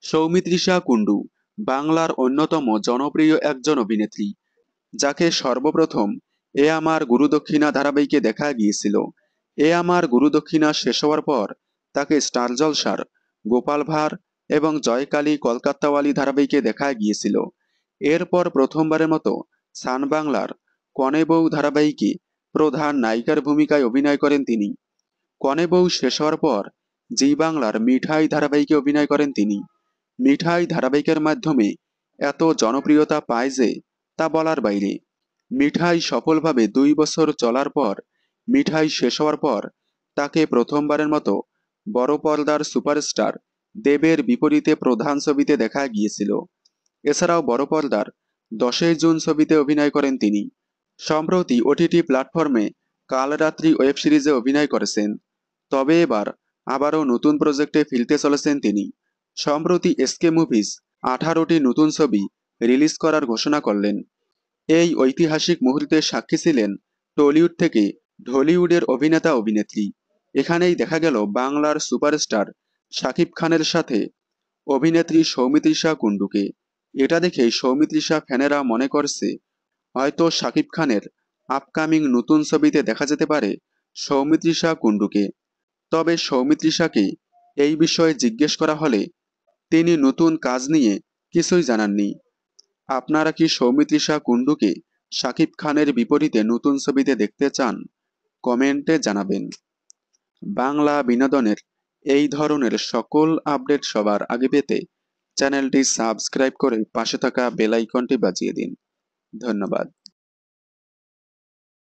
সৌমিত্রিষা কুণ্ডু বাংলার অন্যতম জনপ্রিয় একজন অভিনেত্রী, যাকে সর্বপ্রথম এ আমার গুরুদক্ষিণা ধারাবাহিকে দেখা গিয়েছিল। এ আমার গুরুদক্ষিণা শেষ হওয়ার পর তাকে স্টার জলসার, গোপাল ভাঁড় এবং জয়কালী কলকাতাওয়ালি ধারাবাহিকে দেখা গিয়েছিল। এরপর প্রথমবারের মতো সান বাংলার কনে বউ ধারাবাহিকে প্রধান নায়িকার ভূমিকায় অভিনয় করেন তিনি। কনে বউ শেষ হওয়ার পর জি বাংলার মিঠাই ধারাবাহিকে অভিনয় করেন তিনি। মিঠাই ধারাবাহিকের মাধ্যমে এত জনপ্রিয়তা পায় যে তা বলার বাইরে। মিঠাই সফলভাবে 2 বছর চলার পর মিঠাই শেষ হওয়ার পর তাকে প্রথমবারের মতো বড় পর্দার সুপারস্টার দেবের বিপরীতে প্রধান ছবিতে দেখা গিয়েছিল। এছাড়াও বড় পর্দার 10ই জুন ছবিতে অভিনয় করেন তিনি। সম্প্রতি ওটিটি প্ল্যাটফর্মে কালরাত্রি ওয়েব সিরিজে অভিনয় করেছেন। তবে এবার আবারও নতুন প্রজেক্টে ফিরতে চলেছেন তিনি। সম্প্রতি এসকে মুভিজ 18টি নতুন ছবি রিলিজ করার ঘোষণা করলেন। এই ঐতিহাসিক মুহূর্তে সাক্ষী ছিলেন টলিউড থেকে ঢলিউডের অভিনেতা অভিনেত্রী। এখানেই দেখা গেল বাংলার সুপারস্টার শাকিব খানের সাথে অভিনেত্রী সৌমিত্রিষা কুণ্ডুকে। এটা দেখেই সৌমিত্রিষা ফ্যানেরা মনে করছে হয়তো শাকিব খানের আপকামিং নতুন ছবিতে দেখা যেতে পারে সৌমিত্রিষা কুণ্ডুকে। তবে সৌমিত্রিষাকে এই বিষয়ে জিজ্ঞেস করা হলে তিনি নতুন কাজ নিয়ে কিছুই জানাননি। আপনারা কি সৌমিত্রিষা কুণ্ডুকে শাকিব খানের বিপরীতে নতুন ছবিতে দেখতে চান? কমেন্টে জানাবেন। বাংলা বিনোদনের এই ধরনের সকল আপডেট সবার আগে পেতে চ্যানেলটি সাবস্ক্রাইব করে পাশে থাকা বেল আইকনটি বাজিয়ে দিন। ধন্যবাদ।